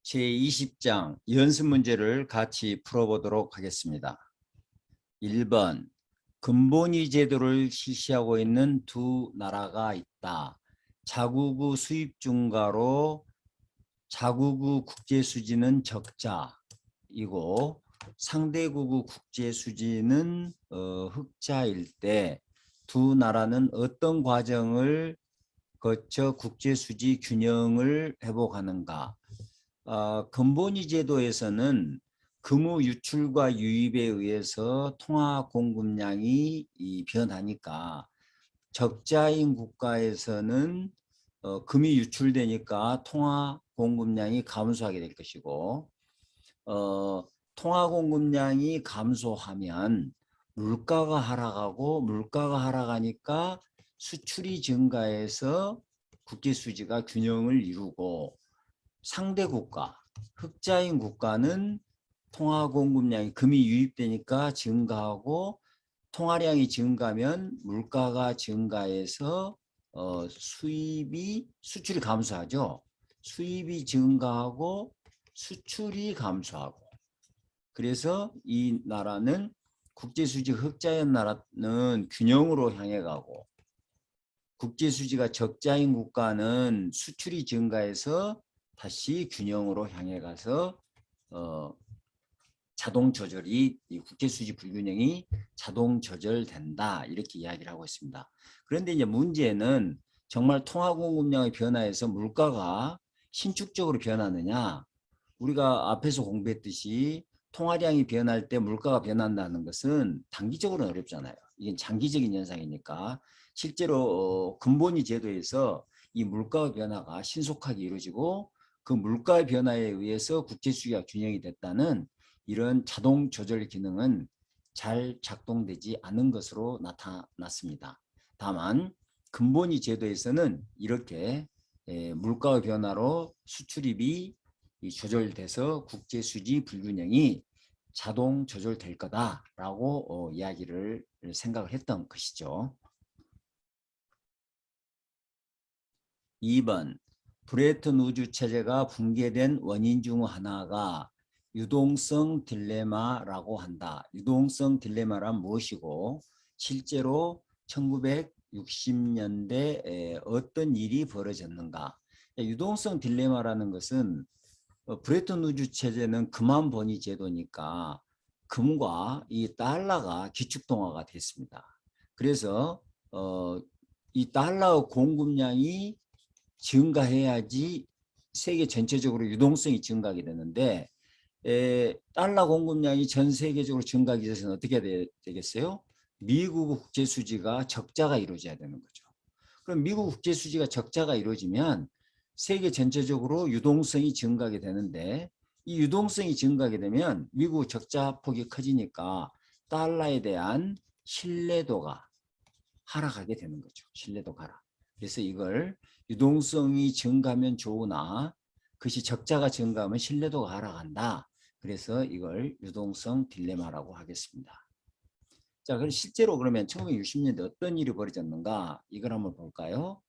제20장 연습 문제를 같이 풀어보도록 하겠습니다. 1번 근본위 제도를 실시하고 있는 두 나라가 있다. 자국의 수입 증가로 자국의 국제 수지는 적자이고 상대국의 국제 수지는 흑자일 때 두 나라는 어떤 과정을 거쳐 국제 수지 균형을 회복하는가? 근본위 제도에서는 금우 유출과 유입에 의해서 통화 공급량이 변하니까 적자인 국가에서는 금이 유출되니까 통화 공급량이 감소하게 될 것이고 통화 공급량이 감소하면 물가가 하락하니까 수출이 증가해서 국제 수지가 균형을 이루고 상대 국가, 흑자인 국가는 통화 공급량이 금이 유입되니까 증가하고 통화량이 증가하면 물가가 증가해서 수출이 감소하죠. 수입이 증가하고 수출이 감소하고 그래서 이 나라는 국제수지 흑자인 나라는 균형으로 향해 가고 국제수지가 적자인 국가는 수출이 증가해서 다시 균형으로 향해 가서 자동 조절이 이 국제수지 불균형이 자동 조절된다 이렇게 이야기를 하고 있습니다. 그런데 이제 문제는 정말 통화 공급량의 변화에서 물가가 신축적으로 변하느냐? 우리가 앞에서 공부했듯이 통화량이 변할 때 물가가 변한다는 것은 단기적으로는 어렵잖아요. 이건 장기적인 현상이니까 실제로 근본위 제도에서 이 물가의 변화가 신속하게 이루어지고 그 물가의 변화에 의해서 국제수지가 균형이 됐다는 이런 자동 조절 기능은 잘 작동되지 않은 것으로 나타났습니다. 다만 근본위 제도에서는 이렇게 물가의 변화로 수출입이 조절돼서 국제수지 불균형이 자동 조절될 거다라고 이야기를 생각을 했던 것이죠. 2번 브레튼 우주 체제가 붕괴된 원인 중 하나가 유동성 딜레마라고 한다. 유동성 딜레마란 무엇이고 실제로 1960년대에 어떤 일이 벌어졌는가? 유동성 딜레마라는 것은 브레튼 우주 체제는 금한 번위 제도니까 금과 이 달러가 기축통화가 됐습니다. 그래서 이 달러 공급량이 증가해야지 세계 전체적으로 유동성이 증가하게 되는데 달러 공급량이 전 세계적으로 증가하기 위해서는 어떻게 되겠어요? 미국 국제 수지가 적자가 이루어져야 되는 거죠. 그럼 미국 국제 수지가 적자가 이루어지면 세계 전체적으로 유동성이 증가하게 되는데 이 유동성이 증가하게 되면 미국 적자 폭이 커지니까 달러에 대한 신뢰도가 하락하게 되는 거죠. 신뢰도가 하락. 그래서 이걸 유동성이 증가하면 좋으나 그것이 적자가 증가하면 신뢰도가 하락한다. 그래서 이걸 유동성 딜레마라고 하겠습니다. 자, 그럼 실제로 그러면 1960년대 어떤 일이 벌어졌는가? 이걸 한번 볼까요?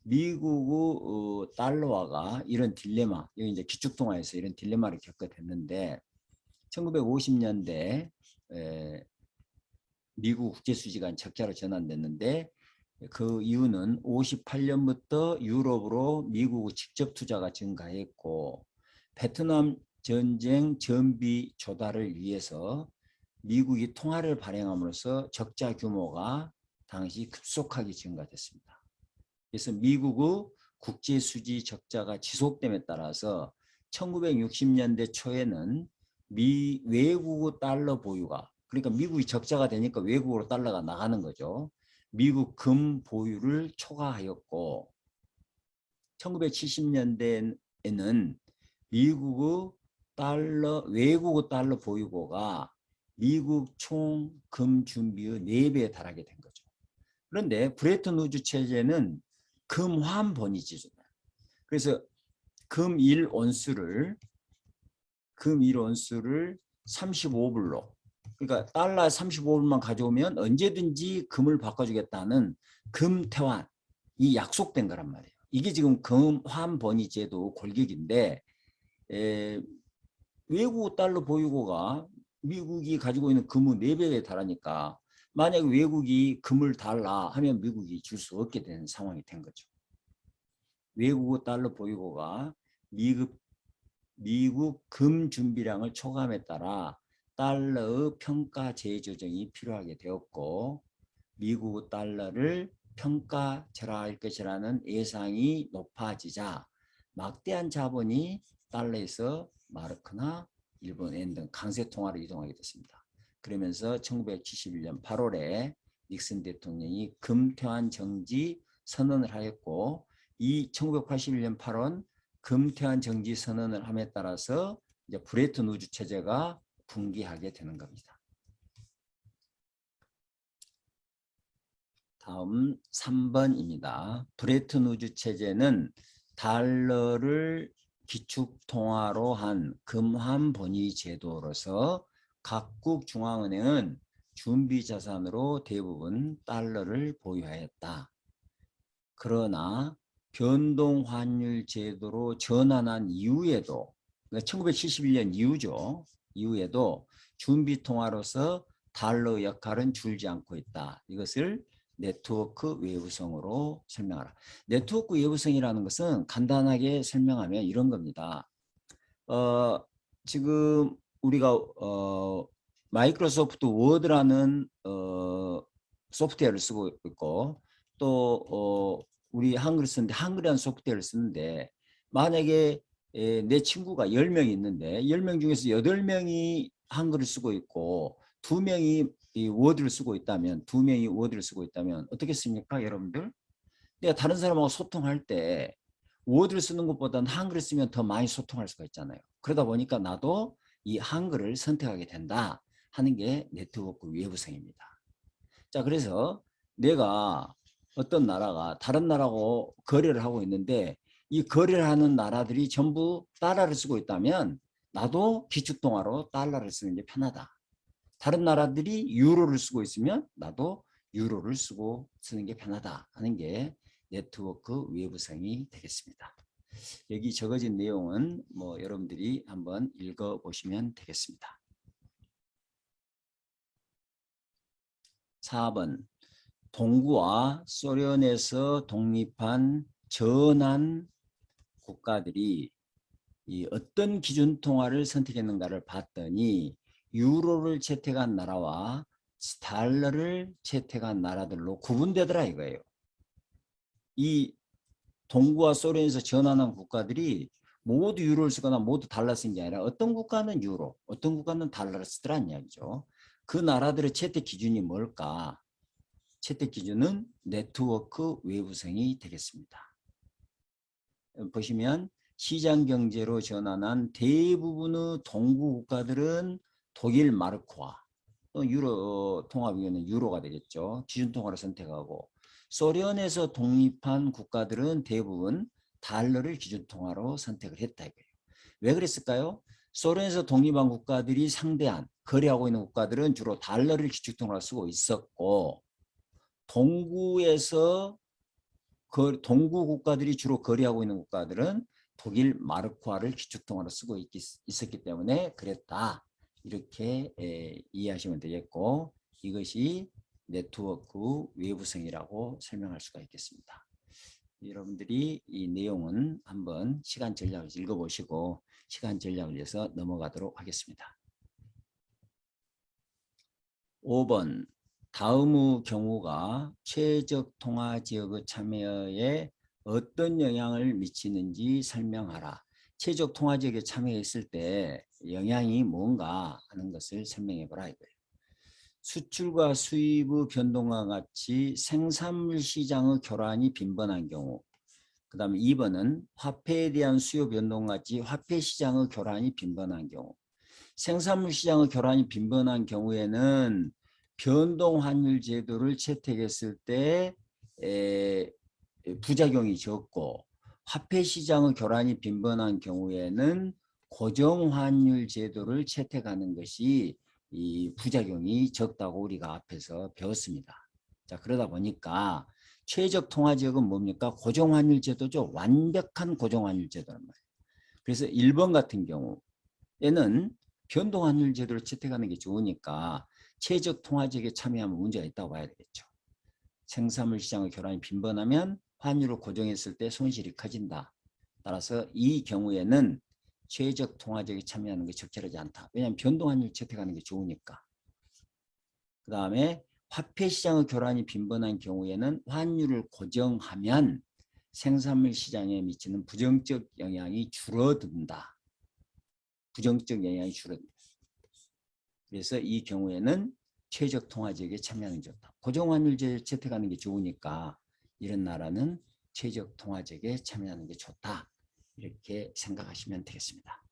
미국의 달러화가 이런 딜레마, 여기 이제 기축통화에서 이런 딜레마를 겪게 됐는데 1950년대 미국 국제수지가 적자로 전환됐는데 그 이유는 58년부터 유럽으로 미국 직접 투자가 증가했고 베트남 전쟁 전비 조달을 위해서 미국이 통화를 발행함으로써 적자 규모가 당시 급속하게 증가됐습니다. 그래서 미국의 국제수지 적자가 지속됨에 따라서 1960년대 초에는 외국의 달러 보유가 그러니까 미국이 적자가 되니까 외국으로 달러가 나가는 거죠. 미국 금 보유를 초과하였고 1970년대에는 미국의 외국의 달러 보유고가 미국 총 금 준비의 4배에 달하게 된 거죠. 그런데 브레튼 우주 체제는 금 환 번위지죠. 그래서 금 1온수를 35불로 그러니까 달러 35불만 가져오면 언제든지 금을 바꿔주겠다는 금태환이 약속된 거란 말이에요. 이게 지금 금 환 번위 제도 골격인데 에, 외국 달러 보유고가 미국이 가지고 있는 금의 4배에 달하니까 만약에 외국이 금을 달라 하면 미국이 줄 수 없게 되는 상황이 된 거죠. 외국 달러 보유고가 미국 금 준비량을 초과함에 따라 달러의 평가 재조정이 필요하게 되었고 미국 달러를 평가절하할 것이라는 예상이 높아지자 막대한 자본이 달러에서 마르크나 일본 엔 등 강세 통화로 이동하게 됐습니다. 그러면서 1971년 8월에 닉슨 대통령이 금퇴환 정지 선언을 하였고 이 1981년 8월 금퇴환 정지 선언을 함에 따라서 이제 브레튼 우주 체제가 붕괴하게 되는 겁니다. 다음 3번입니다. 브레튼 우주 체제는 달러를 기축통화로 한 금환 본위 제도로서 각국 중앙은행은 준비자산으로 대부분 달러를 보유하였다. 그러나 변동환율 제도로 전환한 이후에도 그러니까 1971년 이후죠. 이후에도 준비통화로서 달러 역할은 줄지 않고 있다. 이것을 네트워크 외부성으로 설명하라. 네트워크 외부성이라는 것은 간단하게 설명하면 이런 겁니다. 지금 우리가 마이크로소프트 워드라는 소프트웨어를 쓰고 있고 또 우리 한글을 쓰는데 한글이라는 소프트웨어를 쓰는데 만약에 내 친구가 10명이 있는데 10명 중에서 8명이 한글을 쓰고 있고 2명이 이 워드를 쓰고 있다면 2명이 워드를 쓰고 있다면 어떻겠습니까 여러분들? 내가 다른 사람하고 소통할 때 워드를 쓰는 것보다는 한글을 쓰면 더 많이 소통할 수가 있잖아요. 그러다 보니까 나도 이 한글을 선택하게 된다 하는 게 네트워크 외부성입니다. 자, 그래서 내가 어떤 나라가 다른 나라하고 거래를 하고 있는데 이 거래를 하는 나라들이 전부 달러를 쓰고 있다면 나도 기축통화로 달러를 쓰는 게 편하다. 다른 나라들이 유로를 쓰고 있으면 나도 유로를 쓰는 게 편하다 하는 게 네트워크 외부성이 되겠습니다. 여기 적어진 내용은 뭐 여러분들이 한번 읽어보시면 되겠습니다. 4번 동구와 소련에서 독립한 전환 국가들이 이 어떤 기준 통화를 선택했는가를 봤더니 유로를 채택한 나라와 달러를 채택한 나라들로 구분되더라 이거예요. 이 동구와 소련에서 전환한 국가들이 모두 유로를 쓰거나 모두 달러 쓴 게 아니라 어떤 국가는 유로, 어떤 국가는 달러를 쓰더라는 이야기죠. 그 나라들의 채택 기준이 뭘까? 채택 기준은 네트워크 외부성이 되겠습니다. 보시면 시장 경제로 전환한 대부분의 동구 국가들은 독일 마르크화, 또 유로 통화위원회는 유로가 되겠죠. 기준 통화를 선택하고 소련에서 독립한 국가들은 대부분 달러를 기준 통화로 선택을 했다 이거예요. 왜 그랬을까요? 소련에서 독립한 국가들이 상대한 거래하고 있는 국가들은 주로 달러를 기준 통화로 쓰고 있었고 동구에서 동구 국가들이 주로 거래하고 있는 국가들은 독일 마르크화를 기축통화로 쓰고 있었기 때문에 그랬다. 이렇게 이해하시면 되겠고 이것이 네트워크 외부성이라고 설명할 수가 있겠습니다. 여러분들이 이 내용은 한번 시간 전략을 읽어보시고 시간 전략을 위해서 넘어가도록 하겠습니다. 5번 다음의 경우가 최적 통화 지역의 참여에 어떤 영향을 미치는지 설명하라. 최적 통화 지역에 참여했을 때 영향이 뭔가 하는 것을 설명해 보라 이거예요. 수출과 수입의 변동과 같이 생산물 시장의 교란이 빈번한 경우 그 다음에 2번은 화폐에 대한 수요 변동과 같이 화폐 시장의 교란이 빈번한 경우 생산물 시장의 교란이 빈번한 경우에는 변동환율 제도를 채택했을 때 부작용이 적고 화폐 시장의 교란이 빈번한 경우에는 고정환율 제도를 채택하는 것이 이 부작용이 적다고 우리가 앞에서 배웠습니다. 자, 그러다 보니까 최적 통화 지역은 뭡니까? 고정환율 제도죠. 완벽한 고정환율 제도란 말이에요. 그래서 1번 같은 경우에는 변동환율 제도를 채택하는 게 좋으니까 최적 통화지역에 참여하면 문제가 있다고 봐야 되겠죠. 생산물 시장의 교란이 빈번하면 환율을 고정했을 때 손실이 커진다. 따라서 이 경우에는 최적 통화지역에 참여하는 게 적절하지 않다. 왜냐하면 변동환율 채택하는 게 좋으니까. 그 다음에 화폐시장의 교란이 빈번한 경우에는 환율을 고정하면 생산물 시장에 미치는 부정적 영향이 줄어든다. 부정적 영향이 줄어든다. 그래서 이 경우에는 최적 통화지역에 참여하는 게 좋다. 고정환율제를 채택하는 게 좋으니까 이런 나라는 최적 통화지역에 참여하는 게 좋다. 이렇게 생각하시면 되겠습니다.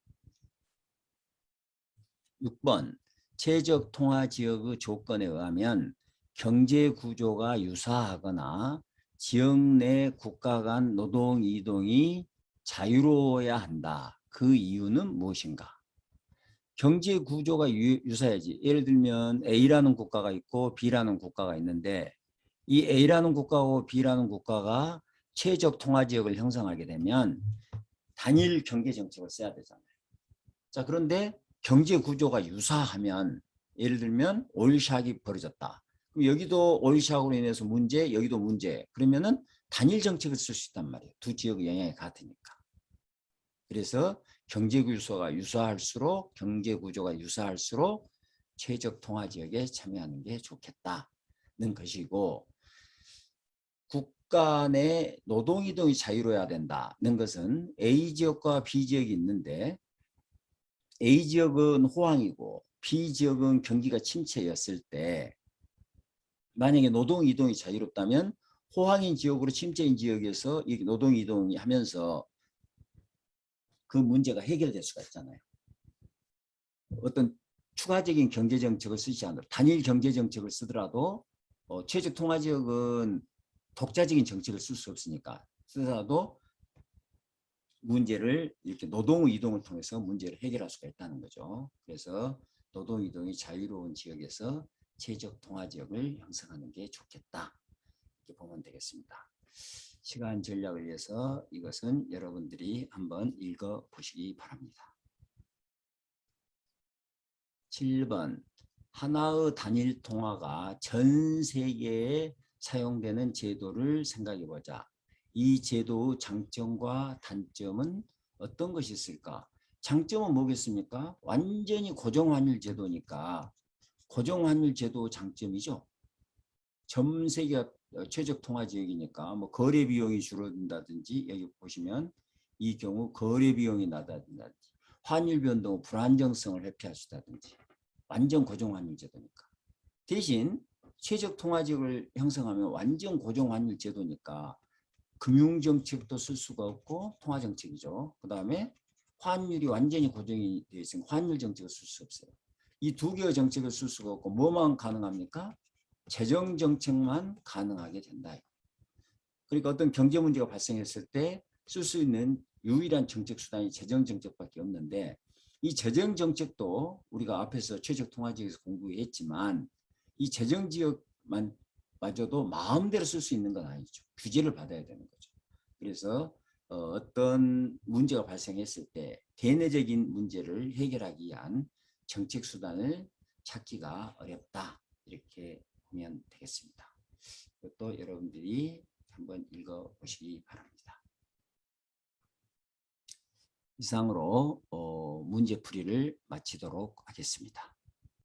6번 최적 통화지역의 조건에 의하면 경제구조가 유사하거나 지역 내 국가 간 노동 이동이 자유로워야 한다. 그 이유는 무엇인가? 경제 구조가 유사해야지. 예를 들면 A라는 국가가 있고 B라는 국가가 있는데 이 A라는 국가하고 B라는 국가가 최적 통화지역을 형성하게 되면 단일 경제정책을 써야 되잖아요. 자, 그런데 경제 구조가 유사하면 예를 들면 오일샥이 벌어졌다. 그럼 여기도 오일샥으로 인해서 문제, 여기도 문제. 그러면은 단일 정책을 쓸 수 있단 말이에요. 두 지역의 영향이 같으니까. 그래서 경제구조가 유사할수록 최적 통화지역에 참여하는 게 좋겠다는 것이고 국가 내 노동이동이 자유로워야 된다는 것은 A지역과 B지역이 있는데 A지역은 호황이고 B지역은 경기가 침체였을 때 만약에 노동이동이 자유롭다면 호황인 지역으로 침체인 지역에서 이 노동이동이 하면서 그 문제가 해결될 수가 있잖아요. 어떤 추가적인 경제정책을 쓰지 않으라 단일 경제정책을 쓰더라도 최적 통화지역은 독자적인 정책을 쓸 수 없으니까 쓰더라도 문제를 이렇게 노동 이동을 통해서 문제를 해결할 수가 있다는 거죠. 그래서 노동 이동이 자유로운 지역에서 최적 통화지역을 형성하는 게 좋겠다. 이렇게 보면 되겠습니다. 시간 전략을 위해서 이것은 여러분들이 한번 읽어보시기 바랍니다. 7번 하나의 단일 통화가 전 세계에 사용되는 제도를 생각해보자. 이 제도의 장점과 단점은 어떤 것이 있을까? 장점은 뭐겠습니까? 완전히 고정환율 제도니까 고정환율 제도 장점이죠. 전 세계가 최적 통화 지역이니까 뭐 거래 비용이 줄어든다든지 여기 보시면 이 경우 거래 비용이 낮아진다든지 환율 변동 불안정성을 회피할 수 있다든지 완전 고정환율 제도니까. 대신 최적 통화 지역을 형성하면 완전 고정환율 제도니까 금융정책도 쓸 수가 없고 통화정책이죠. 그 다음에 환율이 완전히 고정이 되어 있으니 환율 정책을 쓸 수 없어요. 이 두 개의 정책을 쓸 수가 없고 뭐만 가능합니까? 재정정책만 가능하게 된다. 그러니까 어떤 경제 문제가 발생했을 때 쓸 수 있는 유일한 정책 수단이 재정정책밖에 없는데 이 재정정책도 우리가 앞에서 최적 통화지역에서 공부했지만 이 재정지역만 마저도 마음대로 쓸 수 있는 건 아니죠. 규제를 받아야 되는 거죠. 그래서 어떤 문제가 발생했을 때 대내적인 문제를 해결하기 위한 정책 수단을 찾기가 어렵다. 이렇게 보면 되겠습니다. 이것도 여러분들이 한번 읽어보시기 바랍니다. 이상으로 문제풀이를 마치도록 하겠습니다.